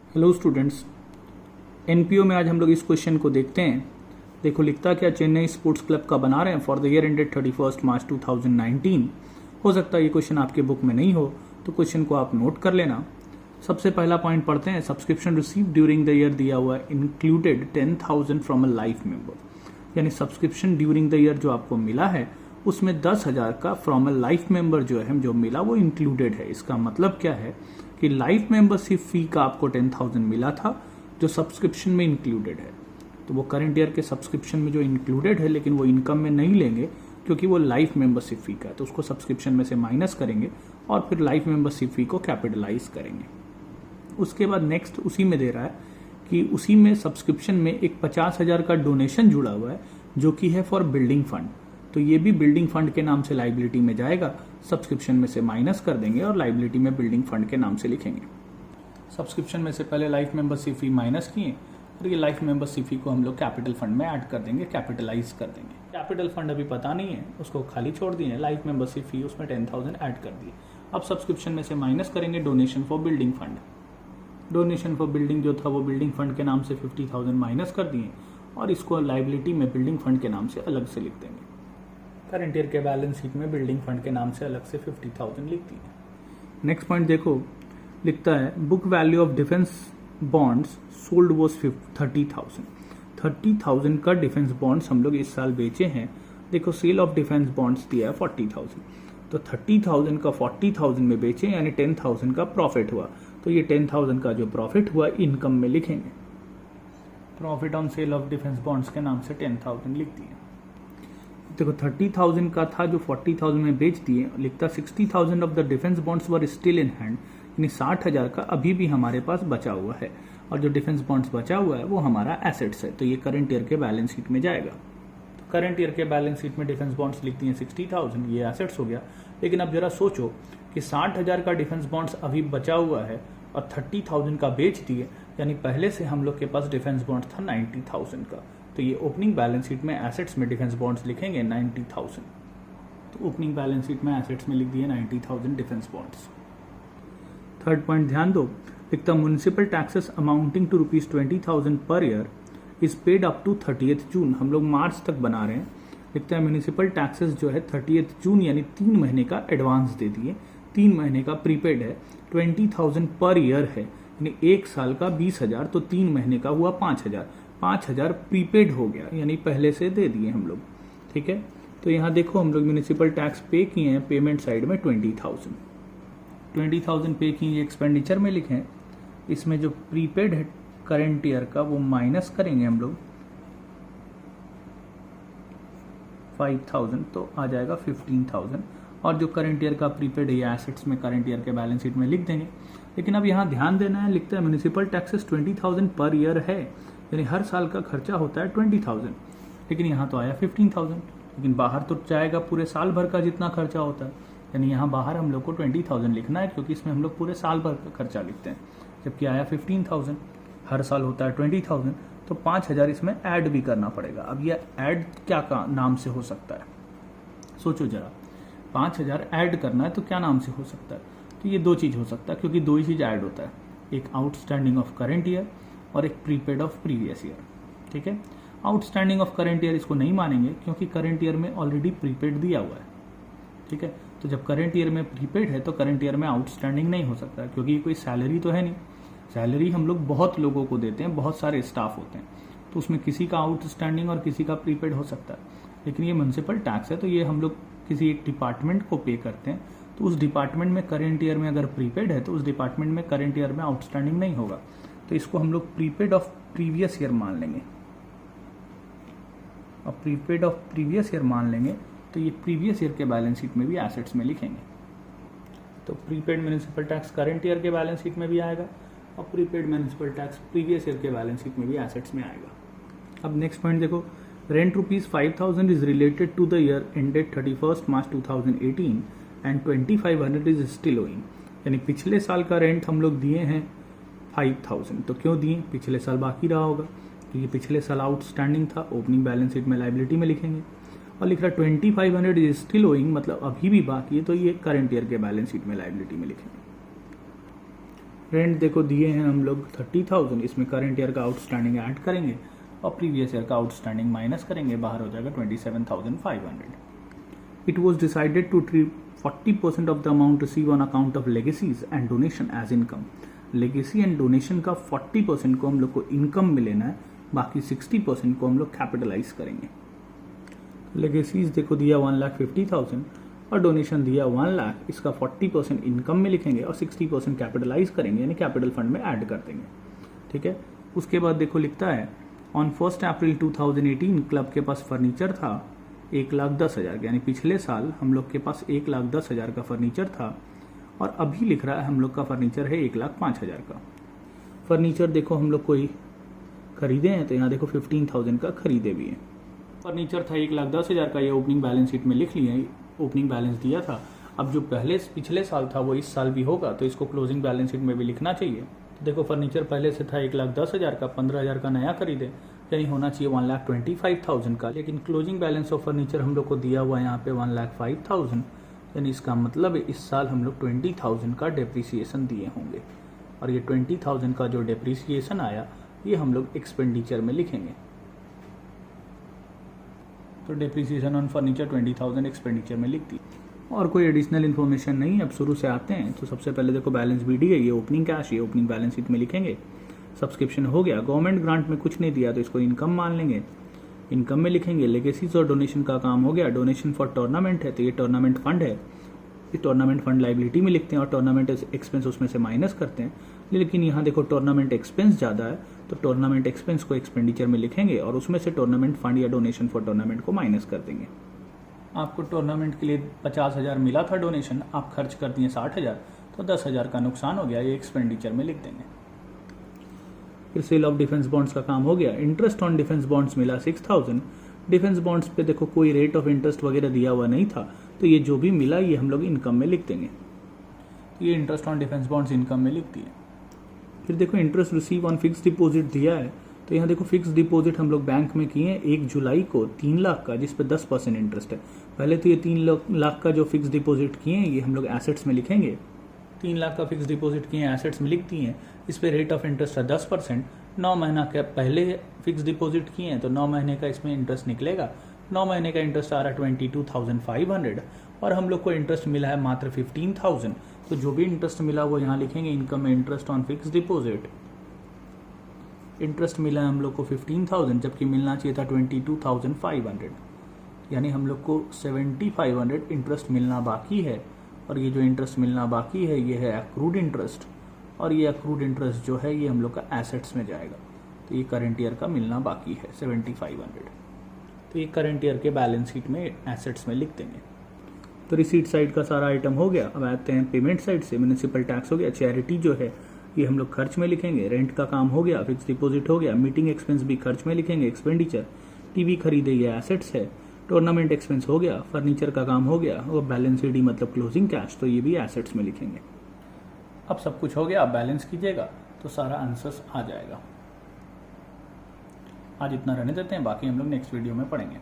Hello students, NPO में आज हम लोग इस क्वेश्चन को देखते हैं। देखो लिखता क्या, चेन्नई स्पोर्ट्स क्लब का बना रहे हैं फॉर द ईयर एंडेड 31 मार्च 2019। हो सकता है ये क्वेश्चन आपके बुक में नहीं हो, तो क्वेश्चन को आप नोट कर लेना। सबसे पहला पॉइंट पढ़ते हैं। Subscription receive during the year दिया हुआ included 10,000 from a life member, यानी सब्सक्रिप्शन ड्यूरिंग द ईयर जो आपको मिला है उसमें 10,000 का फ्रॉम अ लाइफ मेंबर जो है जो मिला वो इंक्लूडेड है। इसका मतलब क्या है कि लाइफ मेंबरशिप फी का आपको 10,000 मिला था जो सब्सक्रिप्शन में इंक्लूडेड है, तो वो करंट ईयर के सब्सक्रिप्शन में जो इंक्लूडेड है, लेकिन वो इनकम में नहीं लेंगे क्योंकि वो लाइफ मेंबरशिप फी का है, तो उसको सब्सक्रिप्शन में से माइनस करेंगे और फिर लाइफ मेंबरशिप फी को कैपिटलाइज करेंगे। उसके बाद नेक्स्ट उसी में दे रहा है कि उसी में सब्सक्रिप्शन में एक 50,000 का डोनेशन जुड़ा हुआ है जो कि है फॉर बिल्डिंग फंड, तो ये भी बिल्डिंग फंड के नाम से लाइबिलिटी में जाएगा। सब्सक्रिप्शन में से माइनस कर देंगे और लाइबिलिटी में बिल्डिंग फंड के नाम से लिखेंगे। सब्सक्रिप्शन में से पहले लाइफ मेंबरशिप फी माइनस किए और ये लाइफ मेंबरशिप फी को हम लोग कैपिटल फंड में ऐड कर देंगे, कैपिटलाइज कर देंगे। कैपिटल फंड अभी पता नहीं है, उसको खाली छोड़ दिए। लाइफ मेंबरशिप फी उसमें 10,000 ऐड कर दिए। अब सब्सक्रिप्शन में से माइनस करेंगे donation for building fund. Donation for building जो था वो बिल्डिंग फंड के नाम से 50,000 माइनस कर दिए और इसको लाइबिलिटी में बिल्डिंग फंड के नाम से अलग से लिख देंगे। करंट ईयर के बैलेंस शीट में बिल्डिंग फंड के नाम से अलग से 50,000 लिख दिए। नेक्स्ट पॉइंट देखो, लिखता है book value of defence bonds sold was 30,000। 30,000 का डिफेंस बॉन्ड्स हम लोग इस साल बेचे हैं। देखो सेल ऑफ डिफेंस बॉन्ड्स दिया है 40,000, तो 30,000 का 40,000 में बेचे यानी 10,000 का प्रॉफिट हुआ, तो ये 10,000 का जो प्रॉफिट हुआ इनकम में लिखेंगे। Profit on sale of defence bonds के नाम से 10,000 लिख दिए। देखो 30,000 का था जो 40,000 में बेच दिए। लिखता 60,000 of the defence bonds were still in hand, यानी 60,000 का अभी भी हमारे पास बचा हुआ है और जो डिफेंस बॉन्ड्स बचा हुआ है वो हमारा एसेट्स है, तो ये करंट ईयर के बैलेंस शीट में जाएगा। तो करंट ईयर के बैलेंस शीट में डिफेंस बॉन्ड्स लिख दिए 60,000, ये एसेट्स हो गया। लेकिन अब जरा सोचो कि 60,000 का डिफेंस बॉन्ड्स अभी बचा हुआ है और 30,000 का बेच दिए, यानी पहले से हम लोग के पास डिफेंस बॉन्ड्स था 90,000 का, तो ये ओपनिंग बैलेंस शीट में एसेट्स में डिफेंस बॉन्ड्स लिखेंगे 90,000। तो ओपनिंग बैलेंस शीट में एसेट्स में लिख दिए 90,000 डिफेंस बॉन्ड्स। थर्ड पॉइंट ध्यान दो, लिखता म्युनिसिपल टैक्सेस अमाउंटिंग टू ₹20,000 पर year is paid up to 30th June. हम लोग मार्च तक बना रहे हैं। लिखता है म्युनिसिपल टैक्सेस जो है 30th जून यानी 3 महीने का एडवांस दे दिए, 3 महीने का प्रीपेड है। 20,000 पर ईयर है यानी एक साल का 20,000, तो 3 महीने का हुआ 5,000। 5,000 प्रीपेड हो गया यानी पहले से दे दिए हम लोग, ठीक है। तो यहाँ देखो हम लोग म्युनिसिपल टैक्स पे किए हैं, पेमेंट साइड में 20,000 पे किए, एक्सपेंडिचर में लिखें। इसमें जो प्रीपेड है करंट ईयर का वो माइनस करेंगे हम लोग 5,000, तो आ जाएगा 15,000। और जो करंट ईयर का प्रीपेड है ये एसेट्स में करंट ईयर के बैलेंस शीट में लिख देंगे। लेकिन अब यहाँ ध्यान देना है, लिखता है म्युनिसिपल टैक्सेस 20,000 पर ईयर है, यानी हर साल का खर्चा होता है 20,000, लेकिन यहाँ तो आया 15,000। लेकिन बाहर तो जाएगा पूरे साल भर का जितना खर्चा होता है, यानी यहाँ बाहर हम लोग को 20,000 लिखना है क्योंकि इसमें हम लोग पूरे साल भर का खर्चा लिखते हैं। जबकि आया 15,000, हर साल होता है 20,000, तो 5,000 इसमें ऐड भी करना पड़ेगा। अब यह ऐड क्या का नाम से हो सकता है, सोचो जरा। 5,000 ऐड करना है तो क्या नाम से हो सकता है? तो ये दो चीज़ हो सकता है, क्योंकि दो ही चीज़ ऐड होता है, एक आउटस्टैंडिंग ऑफ करंट ईयर और एक प्रीपेड ऑफ प्रीवियस ईयर, ठीक है। आउटस्टैंडिंग ऑफ करंट ईयर इसको नहीं मानेंगे क्योंकि करंट ईयर में ऑलरेडी प्रीपेड दिया हुआ है, ठीक है। तो जब करंट ईयर में प्रीपेड है तो करंट ईयर में आउटस्टैंडिंग नहीं हो सकता क्योंकि कोई सैलरी तो है नहीं। सैलरी हम लोग बहुत लोगों को देते हैं, बहुत सारे स्टाफ होते हैं, तो उसमें किसी का आउटस्टैंडिंग और किसी का प्रीपेड हो सकता है। लेकिन ये म्युनिसिपल टैक्स है तो ये हम लोग किसी एक डिपार्टमेंट को पे करते हैं, तो उस डिपार्टमेंट में करंट ईयर में अगर प्रीपेड है तो उस डिपार्टमेंट में करंट ईयर में आउटस्टैंडिंग नहीं होगा, तो इसको हम लोग प्रीपेड ऑफ प्रीवियस ईयर मान लेंगे। और प्रीपेड ऑफ प्रीवियस ईयर मान लेंगे तो ये प्रीवियस ईयर के बैलेंस शीट में भी एसेट्स में लिखेंगे। तो prepaid municipal tax current year के बैलेंस शीट में भी आएगा और prepaid municipal tax previous year के बैलेंस शीट में भी एसेट्स में आएगा। अब नेक्स्ट पॉइंट देखो, rent ₹5,000 is related to the year ended 31 March 2018 and 2,500 is still owing, यानी पिछले साल का रेंट हम लोग दिए हैं 5,000। तो क्यों दिए? पिछले साल बाकी रहा होगा, क्योंकि पिछले साल आउटस्टैंडिंग था। ओपनिंग बैलेंस शीट में लाइबिलिटी में लिखेंगे। और लिख रहा 2,500 इज स्टिल ओइंग, मतलब अभी भी बाकी है, तो ये करंट ईयर के बैलेंस शीट में लाइबिलिटी में लिखेंगे। रेंट देखो दिए हैं हम लोग 30,000, इसमें करंट ईयर का आउटस्टैंडिंग ऐड करेंगे और प्रीवियस ईयर का आउटस्टैंडिंग माइनस करेंगे, बाहर हो जाएगा 27,500. It was decided to treat 40% of the amount received on account of legacies and donation as income. Legacy and donation का 40% को हम लोग को इनकम में लेना है, बाकी 60% को हम लोग कैपिटलाइज करेंगे. लेगेसीज देखो दिया 1,50,000 और डोनेशन दिया 1 लाख, इसका 40% इनकम में लिखेंगे और 60% कैपिटलाइज करेंगे, यानी कैपिटल फंड में ऐड कर देंगे. ठीक है. उसके बाद देखो लिखता है ऑन 1 अप्रैल 2018 क्लब के पास फर्नीचर था 1,10,000, यानी पिछले साल हम लोग के पास 1,10,000 का फर्नीचर था और अभी लिख रहा है हम लोग का फर्नीचर है 1,05,000 का. फर्नीचर देखो हम लोग कोई खरीदे हैं तो यहाँ देखो 15,000 का खरीदे भी हैं. फर्नीचर था 1,10,000 का, ये ओपनिंग बैलेंस शीट में लिख लिया, ओपनिंग बैलेंस दिया था. अब जो पिछले साल था वो इस साल भी होगा तो इसको क्लोजिंग बैलेंस शीट में भी लिखना चाहिए. तो देखो फर्नीचर पहले से था 1,10,000 का, 15,000 का नया खरीदे, यानी होना चाहिए 1,25,000 का, लेकिन क्लोजिंग बैलेंस ऑफ फर्नीचर हम लोग को दिया हुआ यहाँ पे 1,05,000, यानी इसका मतलब है इस साल हम लोग 20,000 का डेप्रिसिएशन दिए होंगे और ये 20,000 का जो डेप्रिसिएशन आया ये हम लोग एक्सपेंडिचर में लिखेंगे. तो डेप्रिसिएशन ऑन फर्नीचर 20,000 एक्सपेंडिचर में लिख दी और कोई एडिशनल इन्फॉर्मेशन नहीं. अब शुरू से आते हैं तो सबसे पहले देखो बैलेंस बीडी है, ये ओपनिंग कैश, ये ओपनिंग बैलेंस शीट में लिखेंगे. सब्सक्रिप्शन हो गया, गवर्नमेंट ग्रांट में कुछ नहीं दिया तो इसको इनकम मान लेंगे, इनकम में लिखेंगे. लेगेसीज और डोनेशन का काम हो गया, डोनेशन फॉर टूर्नामेंट है तो ये टूर्नामेंट फंड है, ये टूर्नामेंट फंड लाइबिलिटी में लिखते हैं और टूर्नामेंट एक्सपेंस उसमें से माइनस करते हैं. लेकिन यहाँ देखो टूर्नामेंट एक्सपेंस ज़्यादा है तो टूर्नामेंट एक्सपेंस को एक्सपेंडिचर में लिखेंगे और उसमें से टूर्नामेंट फंड या डोनेशन फॉर टूर्नामेंट को माइनस कर देंगे. आपको टूर्नामेंट के लिए 50,000 मिला था डोनेशन, आप खर्च कर दिए 60,000 तो 10,000 का नुकसान हो गया, ये एक्सपेंडिचर में लिख देंगे. फिर सेल ऑफ डिफेंस बॉन्ड्स का काम हो गया, इंटरेस्ट ऑन डिफेंस बॉन्ड्स मिला 6,000. डिफेंस बॉन्ड्स पे देखो कोई रेट ऑफ इंटरेस्ट वगैरह दिया हुआ नहीं था तो ये जो भी मिला ये हम लोग इनकम में लिख देंगे. तो ये interest on defence bonds income में लिख दिए. फिर देखो interest receive on fix deposit दिया है तो यहाँ देखो फिक्स डिपॉजिट हम लोग बैंक में किए हैं 1 जुलाई को 3 लाख का, जिस पे 10% इंटरेस्ट है. पहले तो ये 3 लाख का जो फिक्स डिपॉजिट किए हैं ये हम लोग एसेट्स में लिखेंगे. 3 लाख का फिक्स डिपॉजिट किए हैं, एसेट्स में लिख दिए हैं. इस पे रेट ऑफ इंटरेस्ट है 10%. 9 महीना का पहले फिक्स डिपॉजिट किए हैं तो 9 महीने का इसमें इंटरेस्ट निकलेगा. 9 महीने का इंटरेस्ट आ रहा है 22,500 और हम लोग को इंटरेस्ट मिला है मात्र 15,000. तो जो भी इंटरेस्ट मिला वो यहाँ लिखेंगे इनकम में, interest on fix deposit. Interest मिला है हम लोग को 15,000 जबकि मिलना चाहिए था 22,500, यानी हम लोग को 7,500 इंटरेस्ट मिलना बाकी है. और ये जो इंटरेस्ट मिलना बाकी है ये है अक्रूड इंटरेस्ट और ये अक्रूड इंटरेस्ट जो है ये हम लोग का एसेट्स में जाएगा. तो ये करंट ईयर का मिलना बाकी है 7,500, तो ये करंट ईयर के बैलेंस शीट में एसेट्स में लिख देंगे. तो रिसीट साइड का सारा आइटम हो गया. अब आते हैं पेमेंट साइड से. म्यूनिसिपल टैक्स हो गया, चैरिटी जो है ये हम लोग खर्च में लिखेंगे. रेंट का काम हो गया, फिक्स डिपॉजिट हो गया, मीटिंग एक्सपेंस भी खर्च में लिखेंगे एक्सपेंडिचर. टीवी खरीदे ये एसेट्स है. टूर्नामेंट एक्सपेंस हो गया, फर्नीचर का काम हो गया और बैलेंस शीट मतलब क्लोजिंग कैश, तो ये भी एसेट्स में लिखेंगे. अब सब कुछ हो गया, आप बैलेंस कीजिएगा तो सारा आंसर्स आ जाएगा. आज इतना रहने देते हैं, बाकी हम लोग नेक्स्ट वीडियो में पढ़ेंगे.